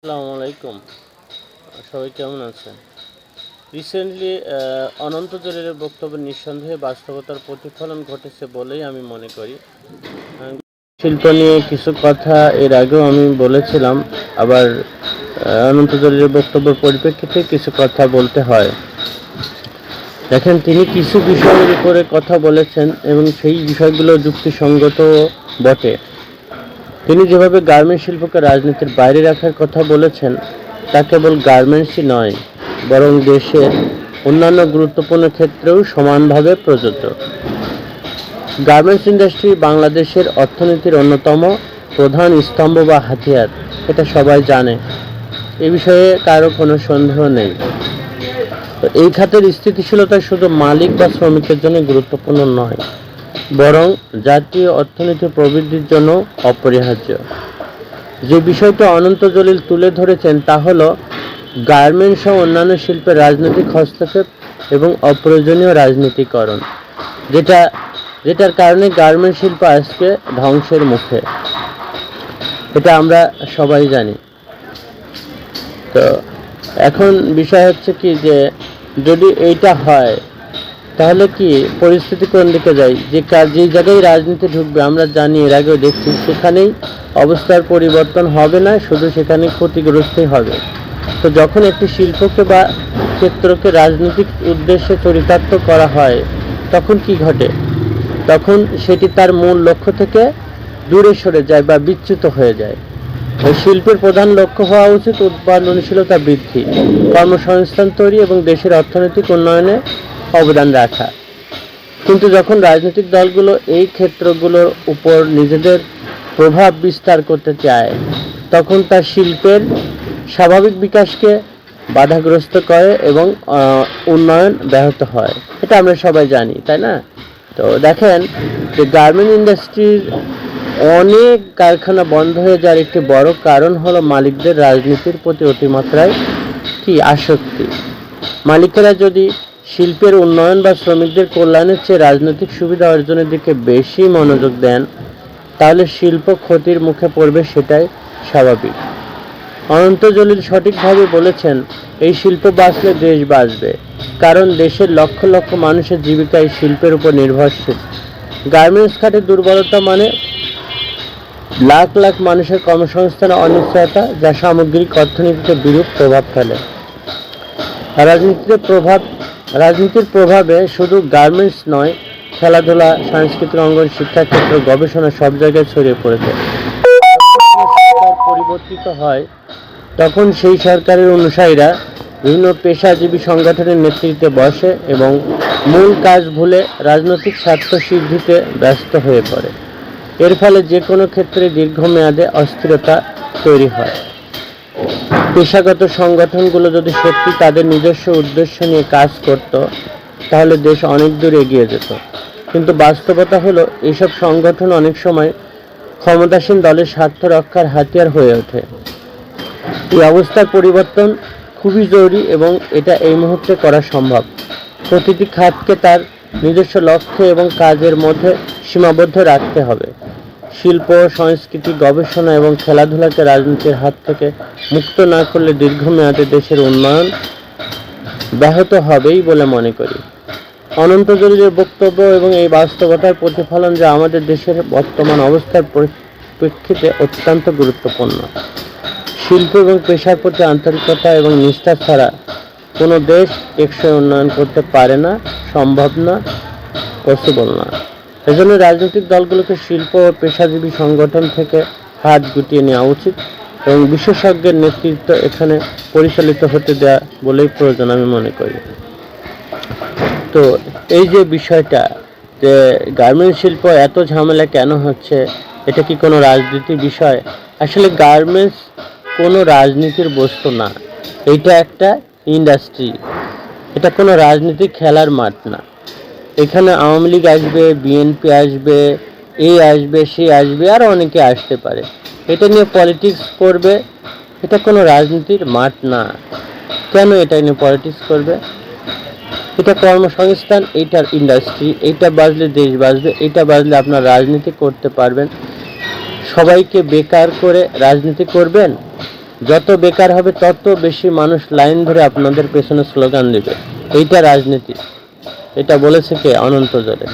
আসসালামু আলাইকুম। সবাই কেমন আছেন? রিসেন্টলি অনন্ত জলিলের বক্তব্য নিঃসন্দেহে বাস্তবতার প্রতিফলন ঘটেছে বলেই আমি মনে করি। শিল্প নিয়ে কিছু কথা এর আগেও আমি বলেছিলাম, আবার অনন্ত জলিলের বক্তব্যের পরিপ্রেক্ষিতে কিছু কথা বলতে হয়। দেখেন, তিনি কিছু বিষয়ের উপরে কথা বলেছেন এবং সেই বিষয়গুলো যুক্তিসঙ্গত বটে। তিনি যেভাবে গার্মেন্টস শিল্পকে রাজনীতির বাইরে রাখার কথা বলেছেন, তা কেবল গার্মেন্টসই নয়, বরং দেশের অন্যান্য গুরুত্বপূর্ণ ক্ষেত্রেও সমানভাবে প্রযোজ্য। গার্মেন্টস ইন্ডাস্ট্রি বাংলাদেশের অর্থনীতির অন্যতম প্রধান স্তম্ভ বা হাতিয়ার, এটা সবাই জানে। এ বিষয়ে কারো কোনো সন্দেহ নেই। এই খাতের স্থিতিশীলতা শুধু মালিক বা শ্রমিকের জন্য গুরুত্বপূর্ণ নয়, বরং জাতীয় অর্থনীতির প্রবৃদ্ধির জন্য অপরিহার্য। যে বিষয়টি অনন্ত জলিল তুলে ধরেছেন তা হল গার্মেন্টস সহ অন্যান্য শিল্পের রাজনৈতিক হস্তক্ষেপ এবং অপ্রয়োজনীয় রাজনীতিকরণ, যেটার কারণে গার্মেন্টস শিল্প আজকে ধ্বংসের মুখে। এটা আমরা সবাই জানি। তো এখন বিষয় হচ্ছে কি, যে যদি এইটা হয় তাহলে কি পরিস্থিতি কোন দিকে যায়? যে জায়গায় রাজনীতি ঢুকবে, আমরা জানি, এর আগেও দেখছি, সেখানেই অবস্থার পরিবর্তন হবে না, শুধু সেখানে ক্ষতিগ্রস্তই হবে। তো যখন একটি শিল্পকে বা ক্ষেত্রকে রাজনৈতিক উদ্দেশ্যে চরিতার্থ করা হয়, তখন কি ঘটে? তখন সেটি তার মূল লক্ষ্য থেকে দূরে সরে যায় বা বিচ্যুত হয়ে যায়। এই শিল্পের প্রধান লক্ষ্য হওয়া উচিত উৎপাদনশীলতা বৃদ্ধি, কর্মসংস্থান তৈরি এবং দেশের অর্থনৈতিক উন্নয়নে অবদান রাখা। কিন্তু যখন রাজনৈতিক দলগুলো এই ক্ষেত্রগুলোর উপর নিজেদের প্রভাব বিস্তার করতে চায়, তখন তার শিল্পের স্বাভাবিক বিকাশকে বাধাগ্রস্ত করে এবং উন্নয়ন ব্যাহত হয়। এটা আমরা সবাই জানি, তাই না? তো দেখেন, যে গার্মেন্ট ইন্ডাস্ট্রির অনেক কারখানা বন্ধ হয়ে যাওয়ার একটি বড় কারণ হলো মালিকদের রাজনীতির প্রতি অতিমাত্রায় আসক্তি। মালিকেরা যদি শিল্পের উন্নয়ন বা শ্রমিকদের কল্যাণের চেয়ে রাজনৈতিক সুবিধা অর্জনের দিকে বেশি মনোযোগ দেন, তাহলে শিল্প ক্ষতির মুখে পড়বে, সেটাই স্বাভাবিক। অনন্ত জলিল সঠিকভাবে বলেছেন, এই শিল্প বাঁচলে দেশ বাঁচবে, কারণ দেশের লক্ষ লক্ষ মানুষের জীবিকা এই শিল্পের উপর নির্ভরশীল। গার্মেন্টস খাতের দুর্বলতা মানে লাখ লাখ মানুষের কর্মসংস্থান অনিশ্চয়তা, যা সামগ্রিক অর্থনীতিতে বিরূপ প্রভাব ফেলে। রাজনীতির প্রভাবে শুধু গার্মেন্টস নয়, খেলাধুলা, সাংস্কৃতিক অঙ্গন, শিক্ষাক্ষেত্র, গবেষণা সব জায়গায় ছড়িয়ে পড়েছে। পরিবর্তিত হয়, তখন সেই সরকারের অনুসারীরা বিভিন্ন পেশাজীবী সংগঠনের নেতৃত্বে বসে এবং মূল কাজ ভুলে রাজনৈতিক স্বার্থ সিদ্ধিতে ব্যস্ত হয়ে পড়ে। এর ফলে যে কোনো ক্ষেত্রে দীর্ঘমেয়াদে অস্থিরতা তৈরি হয়। পেশাগত সংগঠনগুলো যদি সত্যি তাদের নিজস্ব উদ্দেশ্য নিয়ে কাজ করত, তাহলে দেশ অনেক দূর এগিয়ে যেত। কিন্তু বাস্তবতা হলো, এইসব সংগঠন অনেক সময় ক্ষমতাসীন দলের স্বার্থ রক্ষার হাতিয়ার হয়ে ওঠে। এই অবস্থার পরিবর্তন খুবই জরুরি এবং এটা এই মুহূর্তে করা সম্ভব। প্রতিটি খাতকে তার নিজস্ব লক্ষ্য এবং কাজের মধ্যে সীমাবদ্ধ রাখতে হবে। শিল্প, সংস্কৃতি, গবেষণা এবং খেলাধুলাকে রাজনীতির হাত থেকে মুক্ত না করলে দীর্ঘমেয়াদে দেশের উন্নয়ন ব্যাহত হবেই বলে মনে করি। অনন্ত জলিলের বক্তব্য এবং এই বাস্তবতার প্রতিফলন, যা আমাদের দেশের বর্তমান অবস্থার পরিপ্রেক্ষিতে অত্যন্ত গুরুত্বপূর্ণ। শিল্প এবং পেশার প্রতি আন্তরিকতা এবং নিষ্ঠা ছাড়া কোনো দেশ টেকসই উন্নয়ন করতে পারে না, সম্ভব না, পসিবল না। এজন্য রাজনৈতিক দলগুলোকে শিল্প ও পেশাজীবী সংগঠন থেকে হাত গুটিয়ে নেওয়া উচিত এবং বিশেষজ্ঞের নেতৃত্ব এখানে পরিচালিত হতে দেওয়া বলেই প্রয়োজন আমি মনে করি। তো এই যে বিষয়টা, যে গার্মেন্টস শিল্প এত ঝামেলা কেন হচ্ছে, এটা কি কোনো রাজনীতির বিষয়? আসলে গার্মেন্টস কোনো রাজনীতির বস্তু না, এটা একটা ইন্ডাস্ট্রি। এটা কোনো রাজনীতিক খেলার মাঠ না। এখানে আওয়ামী লীগ আসবে, বিএনপি আসবে, এই আসবে, সে আসবে, আর অনেকে আসতে পারে। এটা নিয়ে পলিটিক্স করবে। এটা কোনো রাজনীতির মাঠ না। কেন এটা নিয়ে পলিটিক্স করবে? এটা কর্মসংস্থান, এইটার ইন্ডাস্ট্রি। এইটা বাজলে দেশ বাজবে, এইটা বাজলে আপনার রাজনীতি করতে পারবেন। সবাইকে বেকার করে রাজনীতি করবেন? যত বেকার হবে তত বেশি মানুষ লাইন ধরে আপনাদের পেছনে স্লোগান দেবে। এইটা রাজনীতি। এটা বলেছে কে? অনন্ত জলিল।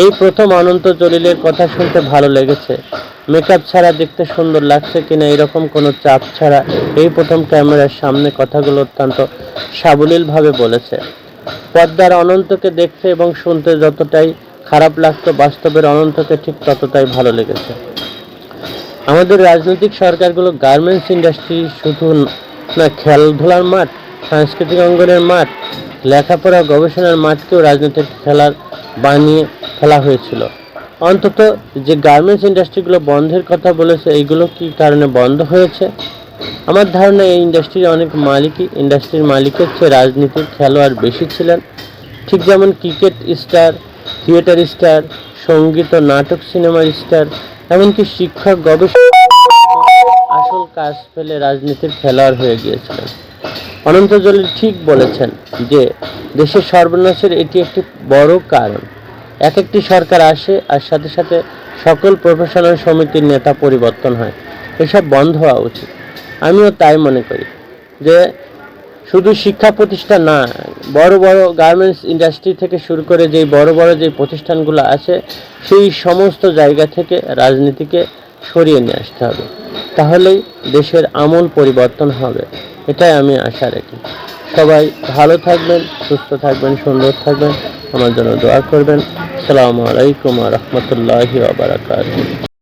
এই প্রথম অনন্ত জলিলের কথা শুনতে ভালো লেগেছে। মেকআপ ছাড়া দেখতে সুন্দর লাগছে কিনা এরকম কোনো চাপ ছাড়া এই প্রথম ক্যামেরার সামনে কথাগুলো অত্যন্ত সাবলীলভাবে বলেছে। পর্দার অনন্তকে দেখতে এবং শুনতে যতটাই খারাপ লাগতো, বাস্তবের অনন্তকে ঠিক ততটাই ভালো লেগেছে। আমাদের রাজনৈতিক সরকারগুলো গার্মেন্টস ইন্ডাস্ট্রি শুধু না, খেলাধুলার মাঠ, সাংস্কৃতিক অঙ্গনের মাঠ, লেখাপড়া গবেষণার মাঠকেও রাজনীতির খেলার বানিয়ে ফেলা হয়েছিল। অন্তত যে গার্মেন্টস ইন্ডাস্ট্রিগুলো বন্ধের কথা বলেছে, এইগুলো কী কারণে বন্ধ হয়েছে? আমার ধারণা এই ইন্ডাস্ট্রির অনেক মালিকই ইন্ডাস্ট্রির মালিকের চেয়ে রাজনীতির খেলোয়াড় বেশি ছিলেন। ঠিক যেমন ক্রিকেট স্টার, থিয়েটার স্টার, সঙ্গীত ও নাটক সিনেমার স্টার, এমনকি শিক্ষক, গবেষক আসল কাজ ফেলে রাজনীতির খেলোয়াড় হয়ে গিয়েছিলেন। অনন্ত জলিল ঠিক বলেছেন যে দেশের সর্বনাশের এটি একটি বড় কারণ। একটি সরকার আসে আর সাথে সাথে সকল প্রফেশনাল সমিতির নেতা পরিবর্তন হয়। এসব বন্ধ হওয়া উচিত। আমিও তাই মনে করি যে শুধু শিক্ষা প্রতিষ্ঠান না, বড় বড় গার্মেন্টস ইন্ডাস্ট্রি থেকে শুরু করে যেই বড় বড় যে প্রতিষ্ঠানগুলো আছে, সেই সমস্ত জায়গা থেকে রাজনীতিকে সরিয়ে নিয়ে আসতে হবে। তাহলেই দেশের আমূল পরিবর্তন হবে, এটাই আমি আশা রাখি। সবাই ভালো থাকবেন, সুস্থ থাকবেন, সুন্দর থাকবেন, আমার জন্য দোয়া করবেন। আসসালামু আলাইকুম ওয়া রাহমাতুল্লাহি ওয়া বারাকাতুহু।